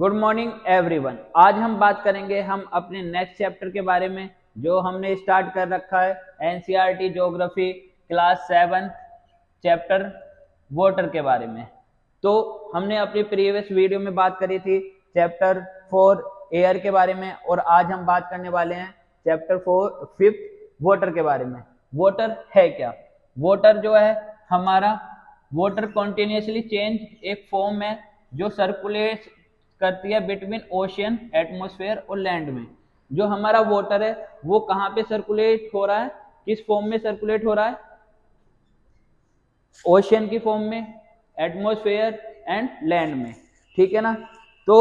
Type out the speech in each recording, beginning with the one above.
Good morning everyone. आज हम बात करेंगे हम अपने नेक्स्ट चैप्टर के बारे में जो हमने स्टार्ट कर रखा है NCERT geography class 7 chapter water के बारे में। तो हमने अपनी प्रीवियस वीडियो में बात करी थी चैप्टर 4 एयर के बारे में और आज हम बात करने वाले हैं चैप्टर 5 वाटर के बारे में। वाटर है क्या? वाटर जो है हमारा वाटर कॉन्टिन्यूसली चेंज एक फॉर्म है जो सर्कुलेट करती है बिटवीन ओशियन एटमॉस्फेयर और लैंड में। जो हमारा वाटर है वो कहाँ पे सर्कुलेट हो रहा है, किस फॉर्म में सर्कुलेट हो रहा है? ओशियन की फॉर्म में, एटमॉस्फेयर एंड लैंड में, ठीक है ना। तो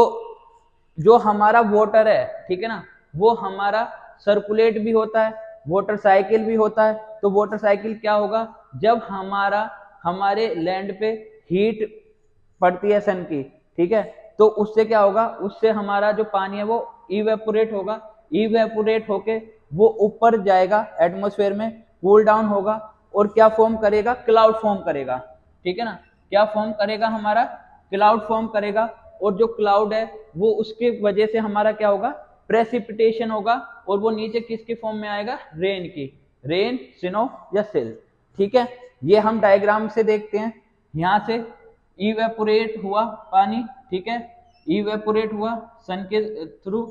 जो हमारा वाटर है, ठीक है ना, वो हमारा सर्कुलेट भी होता है, वाटर साइकिल भी होता है। तो वाटर साइकिल क्या होगा? जब हमारे लैंड पे हीट पड़ती है सन की, ठीक है, तो उससे क्या होगा, उससे हमारा जो पानी है वो इवेपोरेट होगा। इवेपोरेट होके वो ऊपर जाएगा एटमॉस्फेयर में, कूल डाउन होगा और क्या फॉर्म करेगा? क्लाउड फॉर्म करेगा, ठीक है ना। क्या फॉर्म करेगा? हमारा क्लाउड फॉर्म करेगा। और जो क्लाउड है वो उसकी वजह से हमारा क्या होगा? प्रेसिपिटेशन होगा और वो नीचे किसकी फॉर्म में आएगा? रेन की, रेन, स्नो या सेल, ठीक है। ये हम डायग्राम से देखते हैं। यहाँ से इवेपोरेट हुआ पानी, ठीक है, इवेपोरेट हुआ सन के थ्रू,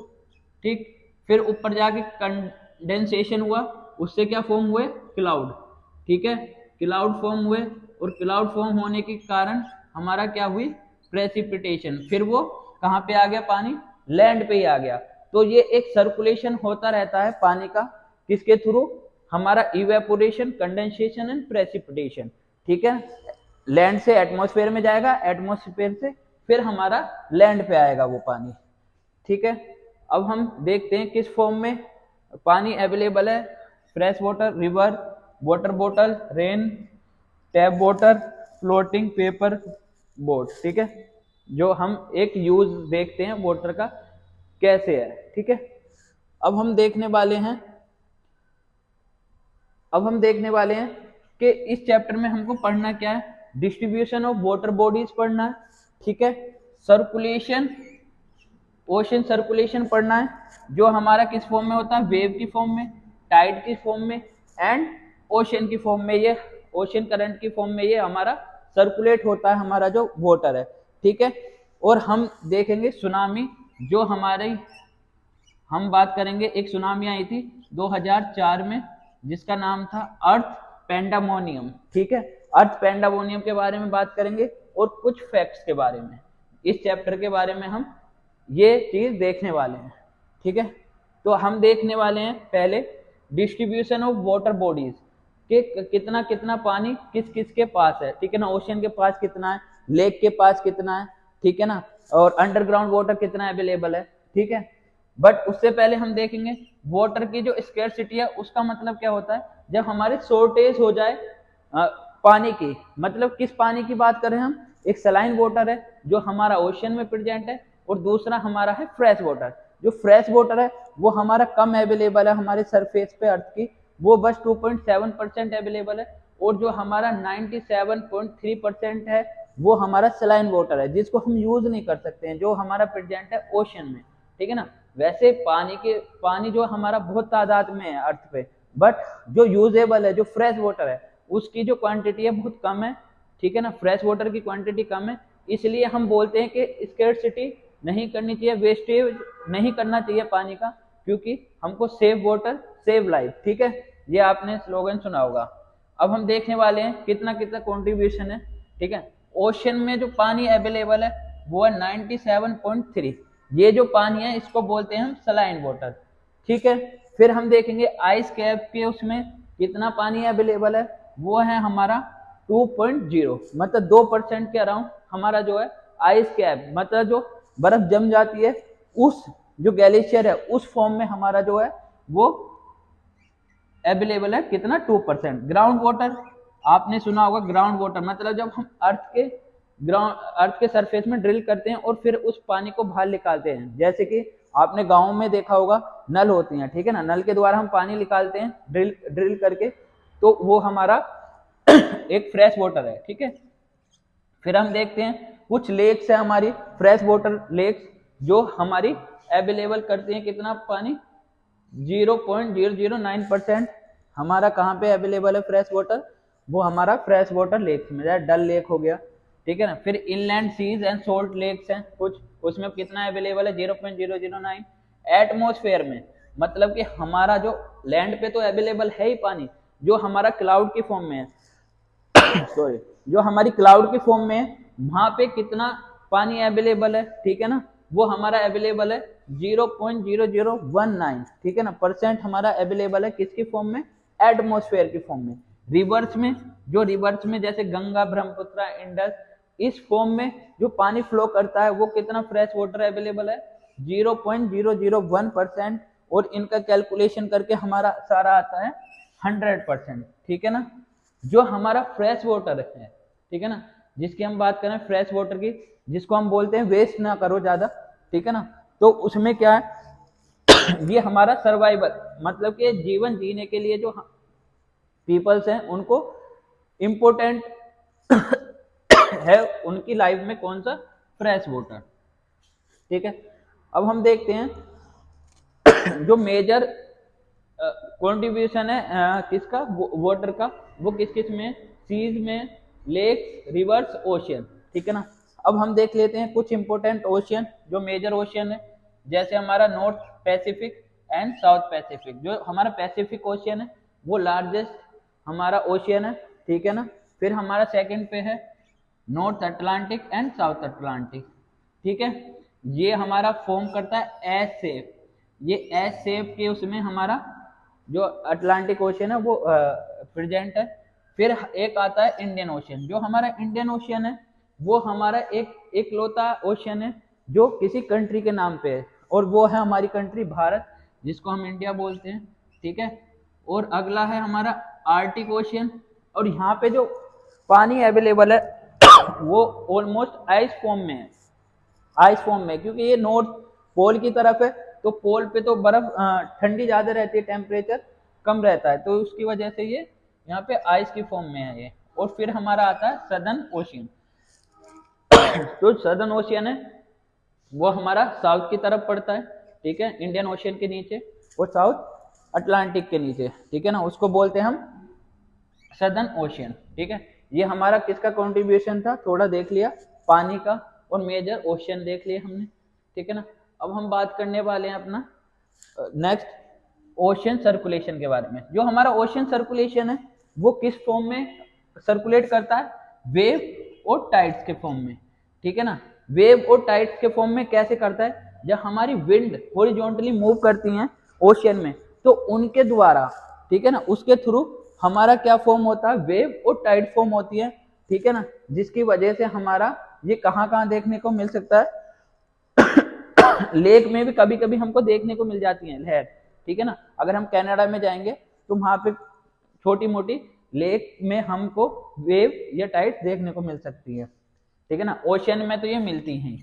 ठीक। फिर ऊपर जाके कंडेंसेशन हुआ, उससे क्या फॉर्म हुए? क्लाउड, ठीक है, क्लाउड फॉर्म हुए और क्लाउड फॉर्म होने के कारण हमारा क्या हुई? प्रेसिपिटेशन। फिर वो कहाँ पे आ गया? पानी लैंड पे ही आ गया। तो ये एक सर्कुलेशन होता रहता है पानी का, किसके थ्रू? हमारा इवेपोरेशन, कंडेंसेशन एंड प्रेसिपिटेशन, ठीक है। लैंड से एटमॉस्फेयर में जाएगा, एटमॉस्फेयर से फिर हमारा लैंड पे आएगा वो पानी, ठीक है। अब हम देखते हैं किस फॉर्म में पानी अवेलेबल है। Fresh water, river, water bottle, rain, tap water, floating paper boat, ठीक है। जो हम एक यूज देखते हैं वाटर का कैसे है, ठीक है। अब हम देखने वाले हैं कि इस चैप्टर में हमको पढ़ना क्या है? डिस्ट्रीब्यूशन ऑफ वाटर बॉडीज पढ़ना है, ठीक है। सर्कुलेशन, ओशन सर्कुलेशन पढ़ना है, जो हमारा किस फॉर्म में होता है? वेव की फॉर्म में, टाइड की फॉर्म में एंड ओशन की फॉर्म में। ये ओशन करंट की फॉर्म में ये हमारा सर्कुलेट होता है हमारा जो वाटर है, ठीक है। और हम देखेंगे सुनामी, जो हमारे हम बात करेंगे, एक सुनामी आई थी 2004 में जिसका नाम था अर्थ पेंडामोनियम, ठीक है। अर्थ पेंडामोनियम के बारे में बात करेंगे और कुछ फैक्ट्स के बारे में इस चैप्टर के बारे में हम ये चीज देखने वाले हैं, ठीक है। तो हम देखने वाले हैं पहले डिस्ट्रीब्यूशन ऑफ वाटर बॉडीज के कितना कितना पानी किस किस के पास है, ठीक है ना। ओशियन के पास कितना है, लेक के पास कितना है, ठीक है ना, और अंडरग्राउंड वाटर कितना अवेलेबल है, ठीक है। बट उससे पहले हम देखेंगे वाटर की जो स्कैरसिटी है उसका मतलब क्या होता है? जब हमारे शॉर्टेज हो जाए पानी की, मतलब किस पानी की बात करें हम? एक सलाइन वाटर है जो हमारा ओशियन में प्रेजेंट है और दूसरा हमारा है फ्रेश वाटर। जो फ्रेश वाटर है वो हमारा कम अवेलेबल है हमारे सरफेस पे अर्थ की, वो बस 2.7% अवेलेबल है। और जो हमारा 97.3% है वो हमारा सलाइन वाटर है जिसको हम यूज नहीं कर सकते हैं, जो हमारा प्रेजेंट है ओशन में, ठीक है ना। वैसे पानी जो हमारा बहुत तादाद में है अर्थ पे, बट जो यूजेबल है, जो फ्रेश वाटर है, उसकी जो क्वांटिटी है बहुत कम है, ठीक है ना। फ्रेश वाटर की क्वांटिटी कम है, इसलिए हम बोलते हैं कि स्कैरसिटी नहीं करनी चाहिए, वेस्टेज नहीं करना चाहिए पानी का, क्योंकि हमको सेव वाटर सेव लाइफ, ठीक है। ये आपने स्लोगन सुना होगा। अब हम देखने वाले हैं कितना कितना कंट्रीब्यूशन है, ठीक है। ओशन में जो पानी अवेलेबल है वो है 97.3। ये जो पानी है इसको बोलते हैं हम सलाइन वाटर, ठीक है। फिर हम देखेंगे आइस कैप के उसमें कितना पानी अवेलेबल है, वो है हमारा 2.0, मतलब 2% के अराउंड हमारा जो है आइस कैप, मतलब जो बर्फ जम जाती है उस जो ग्लेशियर है उस फॉर्म में हमारा जो है वो अवेलेबल है, कितना? 2%। ग्राउंड वाटर आपने सुना होगा, ग्राउंड वाटर मतलब जब हम अर्थ के सरफेस में ड्रिल करते हैं और फिर उस पानी को बाहर निकालते हैं, जैसे कि आपने गाँव में देखा होगा नल होती हैं, ठीक है ना, नल के द्वारा हम पानी निकालते हैं ड्रिल करके, तो वो हमारा एक फ्रेश वाटर है, ठीक है। फिर हम देखते हैं कुछ लेक्स है हमारी फ्रेश वाटर लेक्स, जो हमारी अवेलेबल करती हैं कितना पानी, 0.009% हमारा कहाँ पे अवेलेबल है फ्रेश वाटर, वो हमारा फ्रेश वाटर लेक्स में, जैसे डल लेक हो गया, ठीक है ना। फिर inland seas and salt lakes हैं कुछ, उसमें कितना अवेलेबल है 0.009। एटमोसफेयर में मतलब कि हमारा जो लैंड पे तो अवेलेबल है ही पानी, जो हमारा क्लाउड की फॉर्म में है सॉरी, जो हमारी क्लाउड की फॉर्म में है, वहां पे कितना पानी अवेलेबल है, ठीक है ना, वो हमारा अवेलेबल है 0.0019, ठीक है ना, परसेंट हमारा अवेलेबल है किसकी फॉर्म में, एटमोसफेयर की फॉर्म में। रिवर्स में, जो रिवर्स में जैसे गंगा, ब्रह्मपुत्र, इंडस, इस फॉर्म में जो पानी फ्लो करता है वो कितना फ्रेश वाटर अवेलेबल है, 0.001%, और इनका कैलकुलेशन करके हमारा सारा आता है 100%, ठीक है ना। जो हमारा फ्रेश वाटर है, ठीक है ना, जिसकी हम बात करें फ्रेश वाटर की, जिसको हम बोलते हैं वेस्ट ना करो ज्यादा, ठीक है ना, तो उसमें क्या है ये हमारा सर्वाइवल मतलब कि जीवन जीने के लिए जो पीपल्स हैं उनको इम्पोर्टेंट है उनकी लाइफ में कौन सा, फ्रेश वाटर, ठीक है। अब हम देखते हैं जो मेजर कंट्रीब्यूशन है किसका, वाटर का, वो किस किस में, सीज में, लेक्स, रिवर्स, ओशियन, ठीक है ना। अब हम देख लेते हैं कुछ इंपोर्टेंट ओशियन, जो मेजर ओशियन है, जैसे हमारा north Pacific and south Pacific. जो हमारा पैसिफिक ओशियन है वो लार्जेस्ट हमारा ओशियन है, ठीक है ना। फिर हमारा सेकंड पे है north Atlantic and south Atlantic, ठीक है। ये हमारा फॉर्म करता है एस शेप, ये एस शेप के उसमें हमारा जो अटलांटिक ओशियन है वो प्रेजेंट है। फिर एक आता है इंडियन ओशियन, जो हमारा इंडियन ओशियन है वो हमारा एक इकलौता ओशियन है जो किसी कंट्री के नाम पे है, और वो है हमारी कंट्री भारत, जिसको हम इंडिया बोलते हैं, ठीक है। और अगला है हमारा आर्टिक ओशियन, और यहाँ पे जो पानी अवेलेबल है वो ऑलमोस्ट आइस फॉर्म में है, आइस फॉर्म में, क्योंकि ये नॉर्थ पोल की तरफ है, तो पोल पे तो बर्फ ठंडी ज्यादा रहती है, टेम्परेचर कम रहता है, तो उसकी वजह से ये यहाँ पे आइस की फॉर्म में है ये। और फिर हमारा आता है सदर्न ओशियन, तो सदर्न ओशियन है वो हमारा साउथ की तरफ पड़ता है, ठीक है, इंडियन ओशियन के नीचे और साउथ अटलांटिक के नीचे, ठीक है ना, उसको बोलते हैं हम सदर्न ओशियन, ठीक है। ये हमारा किसका कंट्रीब्यूशन था, थोड़ा देख लिया पानी का, और मेजर ओशियन देख लिया हमने, ठीक है ना। अब हम बात करने वाले हैं अपना नेक्स्ट ओशियन सर्कुलेशन के बारे में। जो हमारा ओशियन सर्कुलेशन है वो किस फॉर्म में सर्कुलेट करता है, वेव और टाइड्स के फॉर्म में, ठीक है ना। वेव और टाइड्स के फॉर्म में कैसे करता है, जब हमारी विंड हॉरिजॉन्टली मूव करती हैं ओशियन में, तो उनके द्वारा, ठीक है ना, उसके थ्रू हमारा क्या फॉर्म होता है, वेव और टाइड फॉर्म होती है, ठीक है ना, जिसकी वजह से हमारा ये कहाँ कहाँ देखने को मिल सकता है लेक में भी कभी कभी हमको देखने को मिल जाती है लहर, ठीक है ना। अगर हम कनाडा में जाएंगे तो वहां पे छोटी मोटी लेक में हमको वेव या टाइड्स देखने को मिल सकती है, ठीक है ना। ओशियन में तो ये मिलती हैं,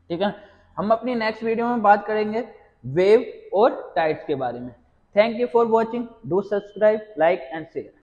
ठीक है। हम अपनी नेक्स्ट वीडियो में बात करेंगे वेव और टाइड्स के बारे में। Thank you for watching, do subscribe, like and share.